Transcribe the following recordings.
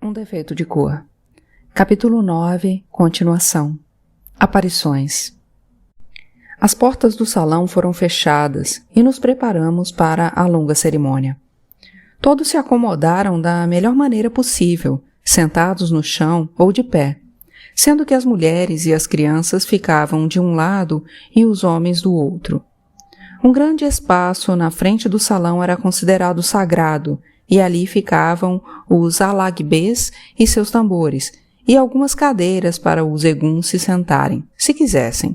Um defeito de cor. Capítulo 9, continuação. Aparições. As portas do salão foram fechadas e nos preparamos para a longa cerimônia. Todos se acomodaram da melhor maneira possível, sentados no chão ou de pé, sendo que as mulheres e as crianças ficavam de um lado e os homens do outro. Um grande espaço na frente do salão era considerado sagrado, e ali ficavam os alagbês e seus tambores, e algumas cadeiras para os eguns se sentarem, se quisessem.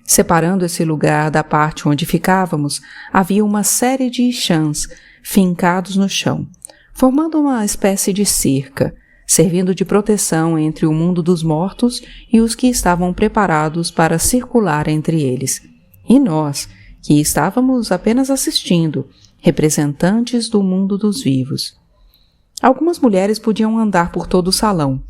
Separando esse lugar da parte onde ficávamos, havia uma série de ixãs fincados no chão, formando uma espécie de cerca, servindo de proteção entre o mundo dos mortos e os que estavam preparados para circular entre eles. E nós, que estávamos apenas assistindo, representantes do mundo dos vivos. Algumas mulheres podiam andar por todo o salão,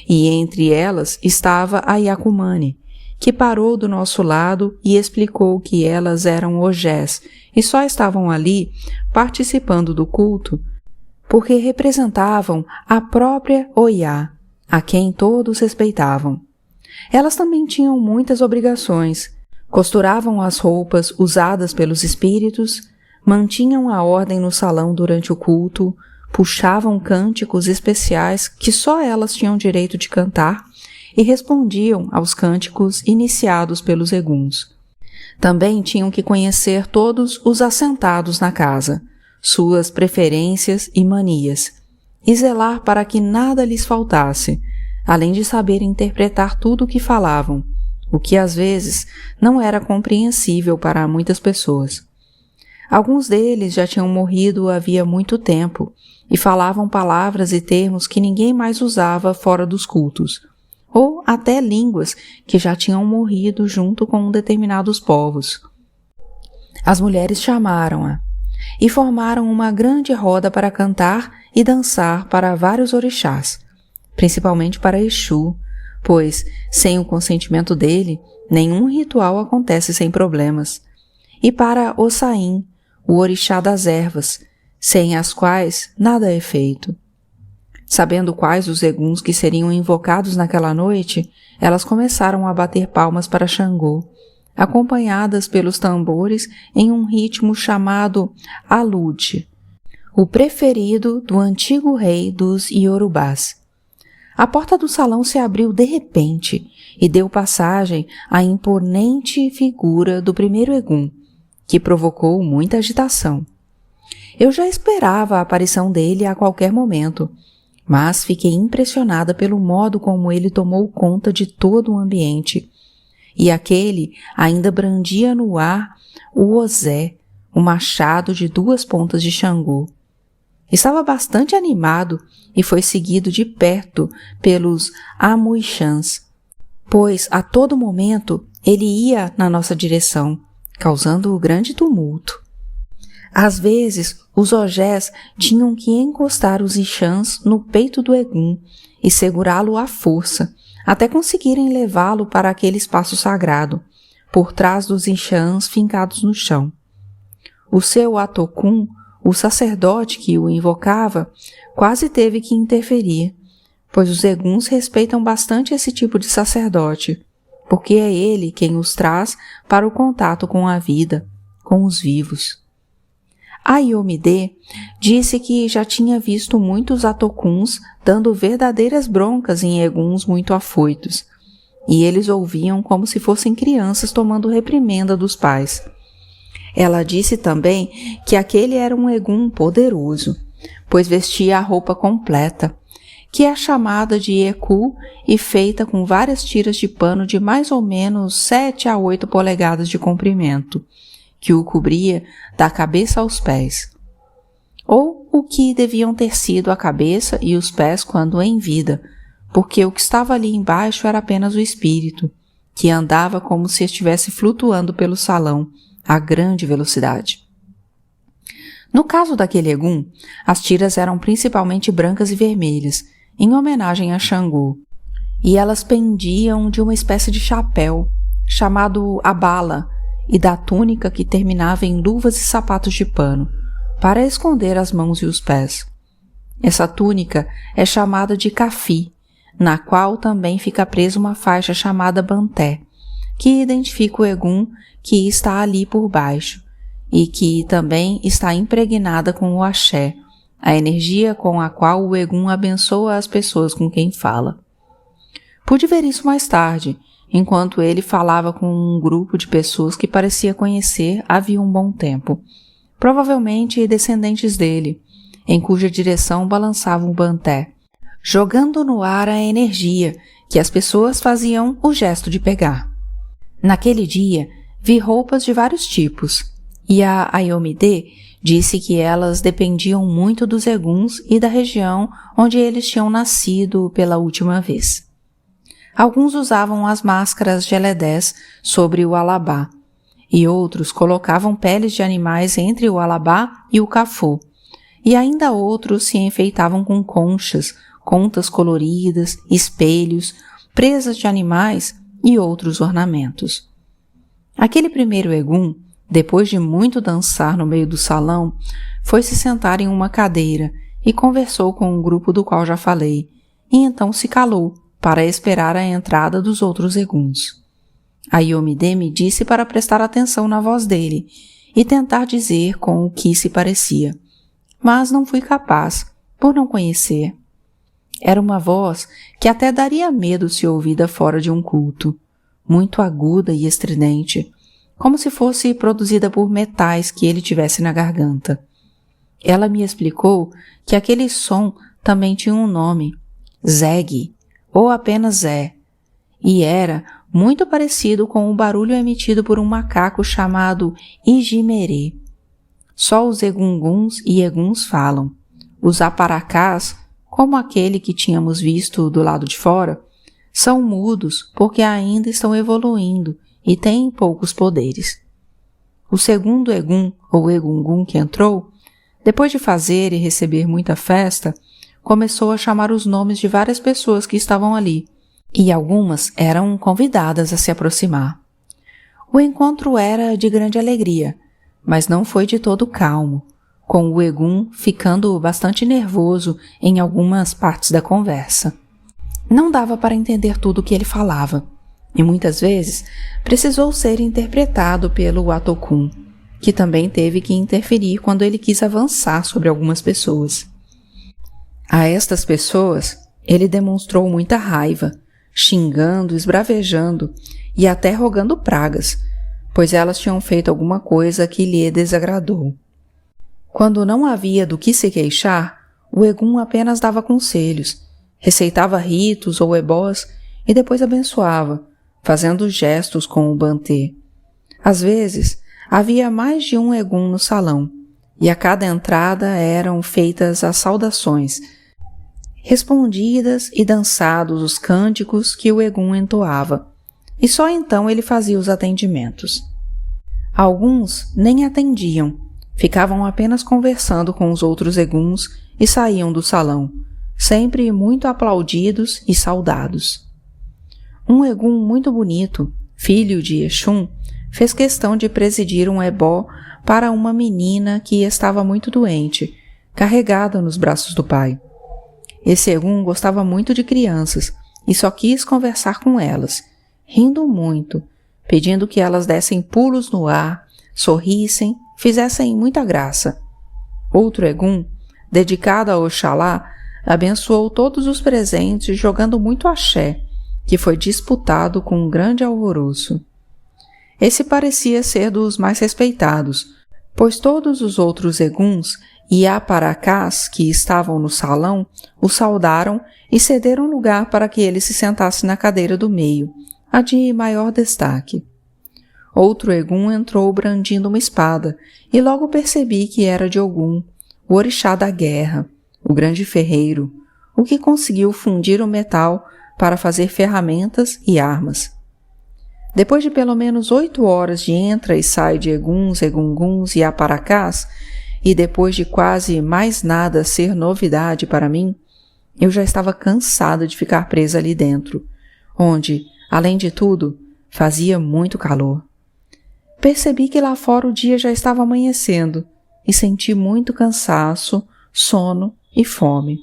e entre elas estava a Yakumani, que parou do nosso lado e explicou que elas eram ogés e só estavam ali participando do culto porque representavam a própria Oiá, a quem todos respeitavam. Elas também tinham muitas obrigações, costuravam as roupas usadas pelos espíritos, mantinham a ordem no salão durante o culto, puxavam cânticos especiais que só elas tinham direito de cantar e respondiam aos cânticos iniciados pelos eguns. Também tinham que conhecer todos os assentados na casa, suas preferências e manias, e zelar para que nada lhes faltasse, além de saber interpretar tudo o que falavam, o que às vezes não era compreensível para muitas pessoas. Alguns deles já tinham morrido havia muito tempo e falavam palavras e termos que ninguém mais usava fora dos cultos, ou até línguas que já tinham morrido junto com determinados povos. As mulheres chamaram-a e formaram uma grande roda para cantar e dançar para vários orixás, principalmente para Exu, pois, sem o consentimento dele, nenhum ritual acontece sem problemas, e para Ossain, o orixá das ervas, sem as quais nada é feito. Sabendo quais os eguns que seriam invocados naquela noite, elas começaram a bater palmas para Xangô, acompanhadas pelos tambores em um ritmo chamado alude, o preferido do antigo rei dos Iorubás. A porta do salão se abriu de repente e deu passagem à imponente figura do primeiro egum, que provocou muita agitação. Eu já esperava a aparição dele a qualquer momento, mas fiquei impressionada pelo modo como ele tomou conta de todo o ambiente. E aquele ainda brandia no ar o ozé, o machado de 2 pontas de Xangô. Estava bastante animado e foi seguido de perto pelos Amuixãs, pois a todo momento ele ia na nossa direção, causando grande tumulto. Às vezes, os ogés tinham que encostar os ixãs no peito do egum e segurá-lo à força, até conseguirem levá-lo para aquele espaço sagrado, por trás dos ixãs fincados no chão. O seu Atokun, o sacerdote que o invocava, quase teve que interferir, pois os eguns respeitam bastante esse tipo de sacerdote, porque é ele quem os traz para o contato com a vida, com os vivos. A Iomide disse que já tinha visto muitos atokuns dando verdadeiras broncas em eguns muito afoitos, e eles ouviam como se fossem crianças tomando reprimenda dos pais. Ela disse também que aquele era um egum poderoso, pois vestia a roupa completa, que é chamada de eku e feita com várias tiras de pano de mais ou menos 7 a 8 polegadas de comprimento, que o cobria da cabeça aos pés. Ou o que deviam ter sido a cabeça e os pés quando em vida, porque o que estava ali embaixo era apenas o espírito, que andava como se estivesse flutuando pelo salão a grande velocidade. No caso daquele egum, as tiras eram principalmente brancas e vermelhas, em homenagem a Xangô, e elas pendiam de uma espécie de chapéu, chamado abala, e da túnica que terminava em luvas e sapatos de pano, para esconder as mãos e os pés. Essa túnica é chamada de cafi, na qual também fica presa uma faixa chamada banté, que identifica o egum que está ali por baixo e que também está impregnada com o axé, a energia com a qual o egum abençoa as pessoas com quem fala. Pude ver isso mais tarde, enquanto ele falava com um grupo de pessoas que parecia conhecer havia um bom tempo, provavelmente descendentes dele, em cuja direção balançava um banté, jogando no ar a energia que as pessoas faziam o gesto de pegar. Naquele dia, vi roupas de vários tipos, e a Ayomide disse que elas dependiam muito dos eguns e da região onde eles tinham nascido pela última vez. Alguns usavam as máscaras geledés sobre o alabá, e outros colocavam peles de animais entre o alabá e o cafô, e ainda outros se enfeitavam com conchas, contas coloridas, espelhos, presas de animais e outros ornamentos. Aquele primeiro egum, depois de muito dançar no meio do salão, foi se sentar em uma cadeira e conversou com o grupo do qual já falei, e então se calou para esperar a entrada dos outros eguns. A Ayomide me disse para prestar atenção na voz dele e tentar dizer com o que se parecia, mas não fui capaz, por não conhecer. Era uma voz que até daria medo se ouvida fora de um culto, muito aguda e estridente, como se fosse produzida por metais que ele tivesse na garganta. Ela me explicou que aquele som também tinha um nome, Zeg, ou apenas Zé, e era muito parecido com o barulho emitido por um macaco chamado Ijimerê. Só os egunguns e eguns falam. Os aparacás, como aquele que tínhamos visto do lado de fora, são mudos porque ainda estão evoluindo e têm poucos poderes. O segundo egum ou egungun que entrou, depois de fazer e receber muita festa, começou a chamar os nomes de várias pessoas que estavam ali, e algumas eram convidadas a se aproximar. O encontro era de grande alegria, mas não foi de todo calmo, com o egum ficando bastante nervoso em algumas partes da conversa. Não dava para entender tudo o que ele falava, e muitas vezes precisou ser interpretado pelo Atokun, que também teve que interferir quando ele quis avançar sobre algumas pessoas. A estas pessoas, ele demonstrou muita raiva, xingando, esbravejando e até rogando pragas, pois elas tinham feito alguma coisa que lhe desagradou. Quando não havia do que se queixar, o egum apenas dava conselhos, receitava ritos ou ebós e depois abençoava, fazendo gestos com o bantê. Às vezes, havia mais de um egum no salão, e a cada entrada eram feitas as saudações, respondidas e dançados os cânticos que o egum entoava, e só então ele fazia os atendimentos. Alguns nem atendiam, ficavam apenas conversando com os outros eguns e saíam do salão, sempre muito aplaudidos e saudados. Um egum muito bonito, filho de Exum, fez questão de presidir um ebó para uma menina que estava muito doente, carregada nos braços do pai. Esse egum gostava muito de crianças e só quis conversar com elas, rindo muito, pedindo que elas dessem pulos no ar, sorrissem, fizessem muita graça. Outro egum, dedicado a Oxalá, abençoou todos os presentes jogando muito axé, que foi disputado com um grande alvoroço. Esse parecia ser dos mais respeitados, pois todos os outros eguns e aparacás que estavam no salão o saudaram e cederam lugar para que ele se sentasse na cadeira do meio, a de maior destaque. Outro egum entrou brandindo uma espada e logo percebi que era de Ogum, o orixá da guerra, o grande ferreiro, o que conseguiu fundir o metal para fazer ferramentas e armas. Depois de pelo menos 8 horas de entra e sai de eguns, egunguns e aparacás, e depois de quase mais nada ser novidade para mim, eu já estava cansada de ficar presa ali dentro, onde, além de tudo, fazia muito calor. Percebi que lá fora o dia já estava amanhecendo e senti muito cansaço, sono e fome.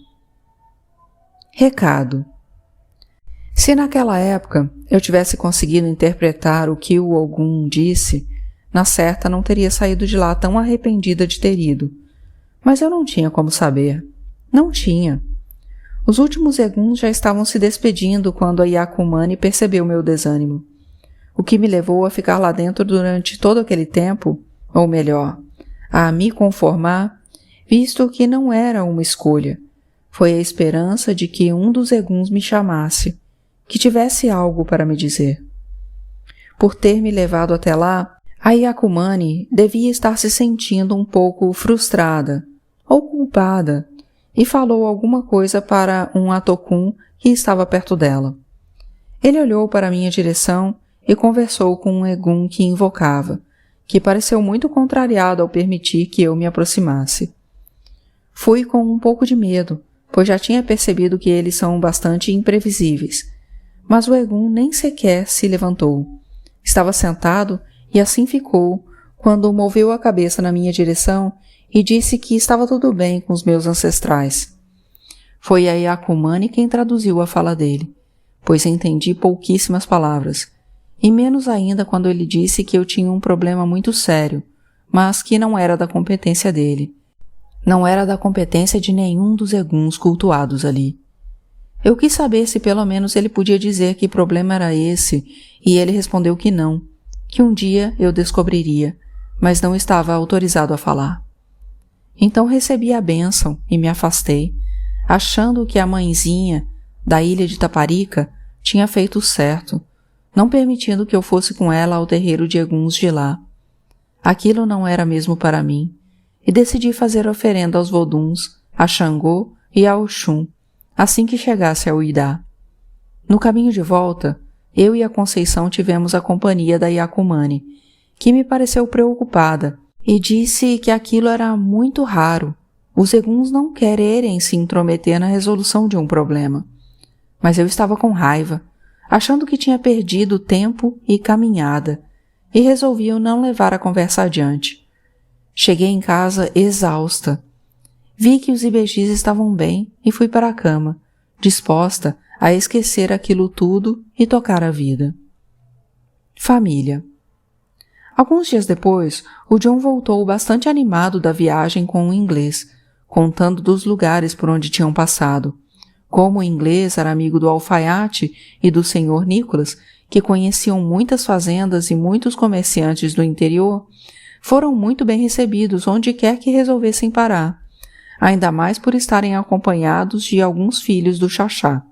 Recado. Se naquela época eu tivesse conseguido interpretar o que o Ogum disse, na certa não teria saído de lá tão arrependida de ter ido. Mas eu não tinha como saber. Não tinha. Os últimos Eguns já estavam se despedindo quando a Yakumani percebeu meu desânimo. O que me levou a ficar lá dentro durante todo aquele tempo, ou melhor, a me conformar, visto que não era uma escolha, foi a esperança de que um dos Eguns me chamasse, que tivesse algo para me dizer. Por ter me levado até lá, a Yakumani devia estar se sentindo um pouco frustrada ou culpada e falou alguma coisa para um Atokun que estava perto dela. Ele olhou para minha direção e conversou com um Egun que invocava, que pareceu muito contrariado ao permitir que eu me aproximasse. Fui com um pouco de medo, pois já tinha percebido que eles são bastante imprevisíveis, mas o Egun nem sequer se levantou. Estava sentado e assim ficou quando moveu a cabeça na minha direção e disse que estava tudo bem com os meus ancestrais. Foi a Yakumani quem traduziu a fala dele, pois entendi pouquíssimas palavras, e menos ainda quando ele disse que eu tinha um problema muito sério, mas que não era da competência dele. Não era da competência de nenhum dos Eguns cultuados ali. Eu quis saber se pelo menos ele podia dizer que problema era esse, e ele respondeu que não, que um dia eu descobriria, mas não estava autorizado a falar. Então recebi a bênção e me afastei, achando que a mãezinha da ilha de Taparica tinha feito certo, não permitindo que eu fosse com ela ao terreiro de Eguns de lá. Aquilo não era mesmo para mim, e decidi fazer oferenda aos Voduns, a Xangô e a Oxum, assim que chegasse ao Idá. No caminho de volta, eu e a Conceição tivemos a companhia da Yakumani, que me pareceu preocupada e disse que aquilo era muito raro, os Eguns não quererem se intrometer na resolução de um problema. Mas eu estava com raiva, achando que tinha perdido tempo e caminhada, e resolvi não levar a conversa adiante. Cheguei em casa exausta. Vi que os ibejis estavam bem e fui para a cama, disposta a esquecer aquilo tudo e tocar a vida. Família. Alguns dias depois, o John voltou bastante animado da viagem com o inglês, contando dos lugares por onde tinham passado. Como o inglês era amigo do alfaiate e do senhor Nicholas, que conheciam muitas fazendas e muitos comerciantes do interior, foram muito bem recebidos onde quer que resolvessem parar, ainda mais por estarem acompanhados de alguns filhos do Xaxá.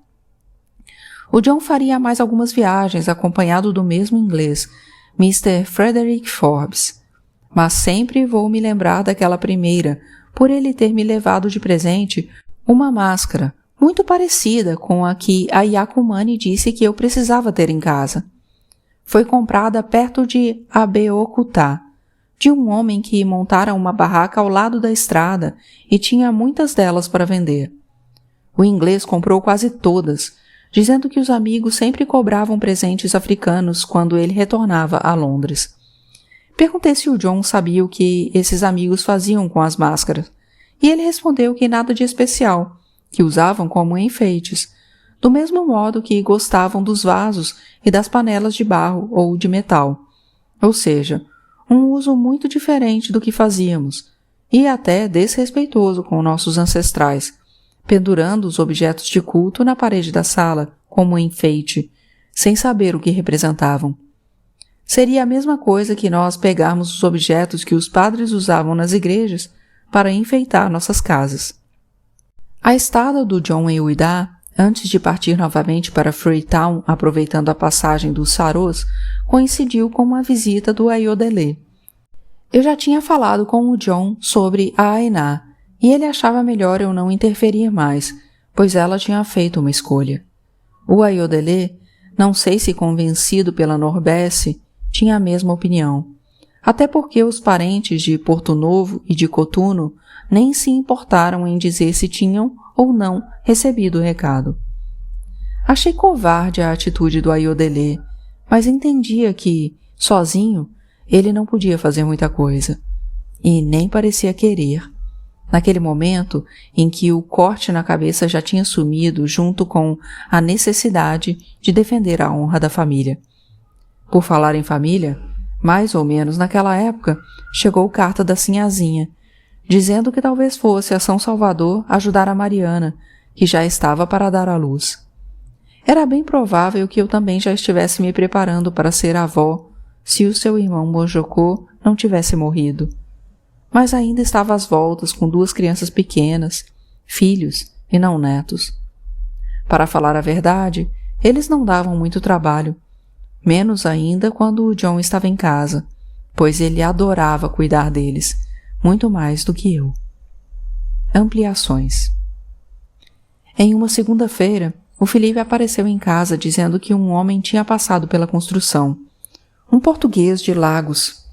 O John faria mais algumas viagens acompanhado do mesmo inglês, Mr. Frederick Forbes, mas sempre vou me lembrar daquela primeira, por ele ter me levado de presente uma máscara muito parecida com a que a Yakumani disse que eu precisava ter em casa. Foi comprada perto de Abeokutá, de um homem que montara uma barraca ao lado da estrada e tinha muitas delas para vender. O inglês comprou quase todas, dizendo que os amigos sempre cobravam presentes africanos quando ele retornava a Londres. Perguntei se o John sabia o que esses amigos faziam com as máscaras, e ele respondeu que nada de especial, que usavam como enfeites, do mesmo modo que gostavam dos vasos e das panelas de barro ou de metal, ou seja, um uso muito diferente do que fazíamos, e até desrespeitoso com nossos ancestrais, pendurando os objetos de culto na parede da sala, como um enfeite, sem saber o que representavam. Seria a mesma coisa que nós pegarmos os objetos que os padres usavam nas igrejas para enfeitar nossas casas. A estada do John em Uidá, antes de partir novamente para Freetown, aproveitando a passagem dos Sarôs, coincidiu com uma visita do Ayodele. Eu já tinha falado com o John sobre a Ainá, e ele achava melhor eu não interferir mais, pois ela tinha feito uma escolha. O Ayodele, não sei se convencido pela Norbesse, tinha a mesma opinião, até porque os parentes de Porto Novo e de Cotuno nem se importaram em dizer se tinham ou não recebido o recado. Achei covarde a atitude do Ayodele, mas entendia que, sozinho, ele não podia fazer muita coisa, e nem parecia querer. naquele momento em que o corte na cabeça já tinha sumido junto com a necessidade de defender a honra da família. Por falar em família, mais ou menos naquela época, chegou carta da sinhazinha, dizendo que talvez fosse a São Salvador ajudar a Mariana, que já estava para dar à luz. Era bem provável que eu também já estivesse me preparando para ser avó, se o seu irmão Mojocô não tivesse morrido. Mas ainda estava às voltas com 2 crianças pequenas, filhos e não netos. Para falar a verdade, eles não davam muito trabalho, menos ainda quando o John estava em casa, pois ele adorava cuidar deles, muito mais do que eu. Ampliações. Em uma segunda-feira, o Felipe apareceu em casa dizendo que um homem tinha passado pela construção, um português de Lagos.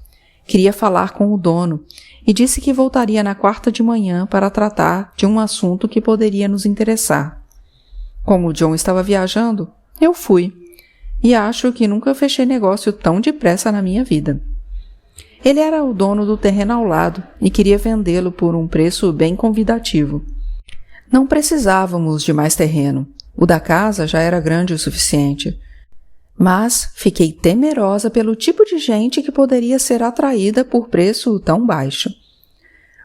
Queria falar com o dono e disse que voltaria na quarta de manhã para tratar de um assunto que poderia nos interessar. Como o John estava viajando, eu fui, e acho que nunca fechei negócio tão depressa na minha vida. Ele era o dono do terreno ao lado e queria vendê-lo por um preço bem convidativo. Não precisávamos de mais terreno, o da casa já era grande o suficiente. Mas fiquei temerosa pelo tipo de gente que poderia ser atraída por preço tão baixo.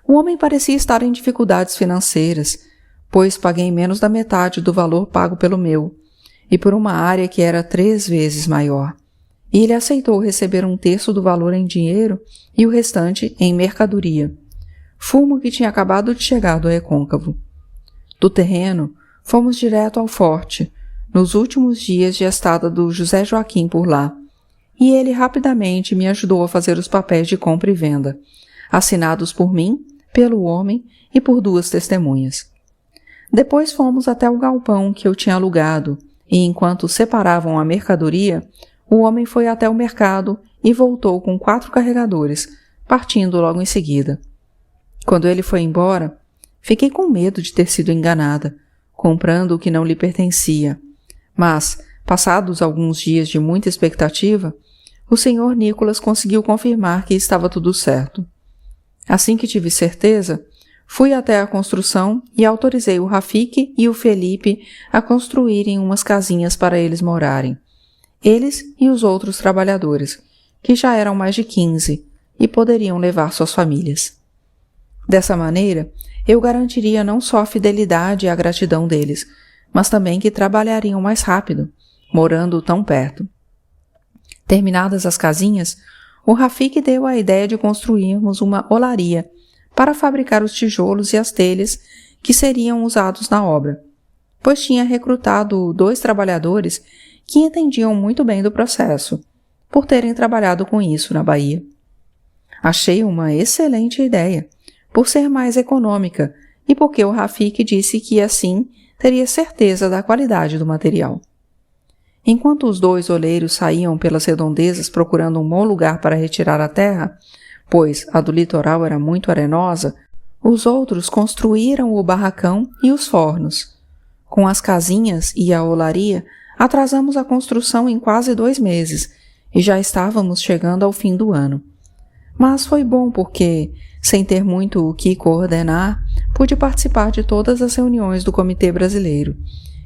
O homem parecia estar em dificuldades financeiras, pois paguei menos da metade do valor pago pelo meu, e por uma área que era 3 vezes maior. E ele aceitou receber 1/3 do valor em dinheiro e o restante em mercadoria, fumo que tinha acabado de chegar do Recôncavo. Do terreno, fomos direto ao forte, nos últimos dias de estada do José Joaquim por lá, e ele rapidamente me ajudou a fazer os papéis de compra e venda, assinados por mim, pelo homem e por 2 testemunhas. Depois fomos até o galpão que eu tinha alugado, e enquanto separavam a mercadoria, o homem foi até o mercado e voltou com 4 carregadores, partindo logo em seguida. Quando ele foi embora, fiquei com medo de ter sido enganada, comprando o que não lhe pertencia. Mas, passados alguns dias de muita expectativa, o Sr. Nicholas conseguiu confirmar que estava tudo certo. Assim que tive certeza, fui até a construção e autorizei o Rafik e o Felipe a construírem umas casinhas para eles morarem. Eles e os outros trabalhadores, que já eram mais de 15 e poderiam levar suas famílias. Dessa maneira, eu garantiria não só a fidelidade e a gratidão deles, mas também que trabalhariam mais rápido, morando tão perto. Terminadas as casinhas, o Rafik deu a ideia de construirmos uma olaria para fabricar os tijolos e as telhas que seriam usados na obra, pois tinha recrutado 2 trabalhadores que entendiam muito bem do processo, por terem trabalhado com isso na Bahia. Achei uma excelente ideia, por ser mais econômica e porque o Rafik disse que assim teria certeza da qualidade do material. Enquanto os 2 oleiros saíam pelas redondezas procurando um bom lugar para retirar a terra, pois a do litoral era muito arenosa, os outros construíram o barracão e os fornos. Com as casinhas e a olaria, atrasamos a construção em quase 2 meses e já estávamos chegando ao fim do ano. Mas foi bom porque, sem ter muito o que coordenar, pude participar de todas as reuniões do Comitê Brasileiro,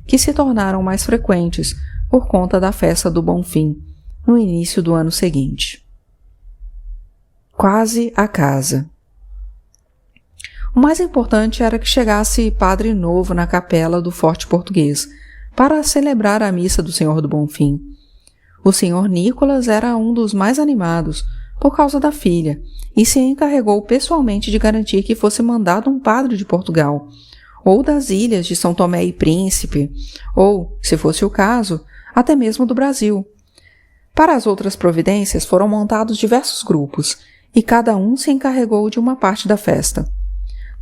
que se tornaram mais frequentes por conta da festa do Bonfim, no início do ano seguinte. Quase a casa. O mais importante era que chegasse padre novo na capela do Forte Português, para celebrar a missa do Senhor do Bonfim. O Sr. Nicholas era um dos mais animados, por causa da filha, e se encarregou pessoalmente de garantir que fosse mandado um padre de Portugal, ou das ilhas de São Tomé e Príncipe, ou, se fosse o caso, até mesmo do Brasil. Para as outras providências foram montados diversos grupos, e cada um se encarregou de uma parte da festa.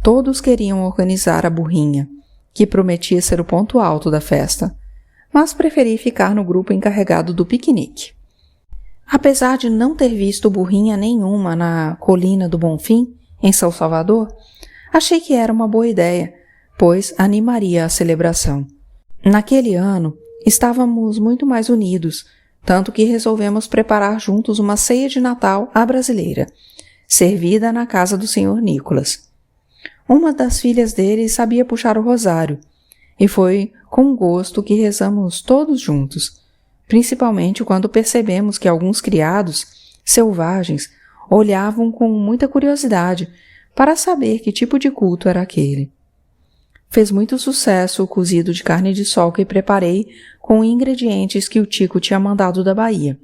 Todos queriam organizar a burrinha, que prometia ser o ponto alto da festa, mas preferi ficar no grupo encarregado do piquenique. Apesar de não ter visto burrinha nenhuma na Colina do Bonfim, em São Salvador, achei que era uma boa ideia, pois animaria a celebração. Naquele ano, estávamos muito mais unidos, tanto que resolvemos preparar juntos uma ceia de Natal à brasileira, servida na casa do Sr. Nicholas. uma das filhas dele sabia puxar o rosário, e foi com gosto que rezamos todos juntos, principalmente quando percebemos que alguns criados, selvagens, olhavam com muita curiosidade para saber que tipo de culto era aquele. Fez muito sucesso o cozido de carne de sol que preparei com ingredientes que o Tico tinha mandado da Bahia.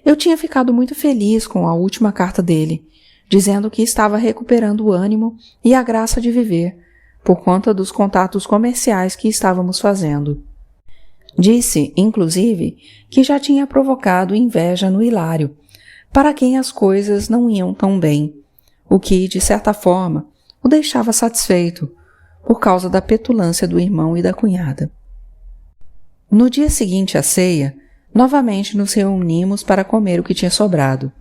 Eu tinha ficado muito feliz com a última carta dele, dizendo que estava recuperando o ânimo e a graça de viver, por conta dos contatos comerciais que estávamos fazendo. Disse, inclusive, que já tinha provocado inveja no Hilário, para quem as coisas não iam tão bem, o que, de certa forma, o deixava satisfeito, por causa da petulância do irmão e da cunhada. No dia seguinte à ceia, novamente nos reunimos para comer o que tinha sobrado.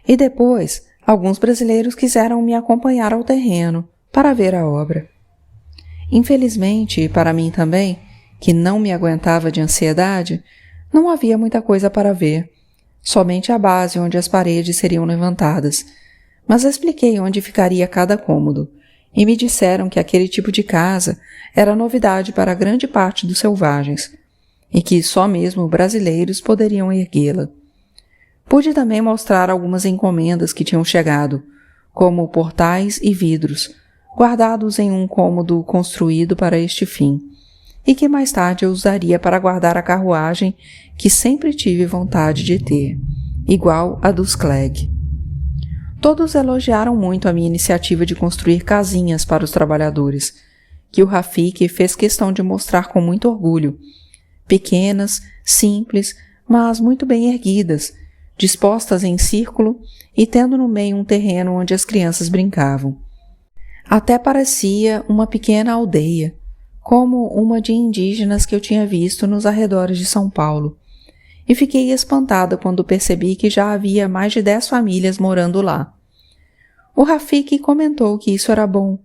E depois, alguns brasileiros quiseram me acompanhar ao terreno para ver a obra. Infelizmente, e para mim também, que não me aguentava de ansiedade, não havia muita coisa para ver, somente a base onde as paredes seriam levantadas, mas expliquei onde ficaria cada cômodo, e me disseram que aquele tipo de casa era novidade para grande parte dos selvagens, e que só mesmo brasileiros poderiam erguê-la. Pude também mostrar algumas encomendas que tinham chegado, como portais e vidros, guardados em um cômodo construído para este fim, e que mais tarde eu usaria para guardar a carruagem que sempre tive vontade de ter, igual a dos Clegg. Todos elogiaram muito a minha iniciativa de construir casinhas para os trabalhadores, que o Rafik fez questão de mostrar com muito orgulho, pequenas, simples, mas muito bem erguidas, dispostas em círculo e tendo no meio um terreno onde as crianças brincavam. Até parecia uma pequena aldeia, como uma de indígenas que eu tinha visto nos arredores de São Paulo, e fiquei espantada quando percebi que já havia mais de 10 famílias morando lá. O Rafik comentou que isso era bom,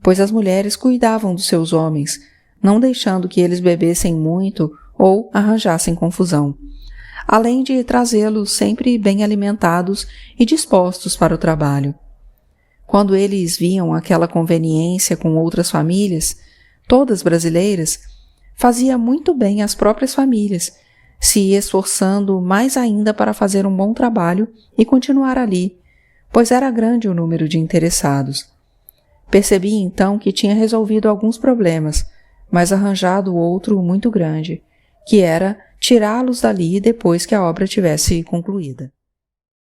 pois as mulheres cuidavam dos seus homens, não deixando que eles bebessem muito ou arranjassem confusão, além de trazê-los sempre bem alimentados e dispostos para o trabalho. Quando eles viam aquela conveniência com outras famílias, todas brasileiras, fazia muito bem às próprias famílias, se esforçando mais ainda para fazer um bom trabalho e continuar ali, pois era grande o número de interessados. Percebi então que tinha resolvido alguns problemas, mas arranjado outro muito grande, que era tirá-los dali depois que a obra tivesse concluída.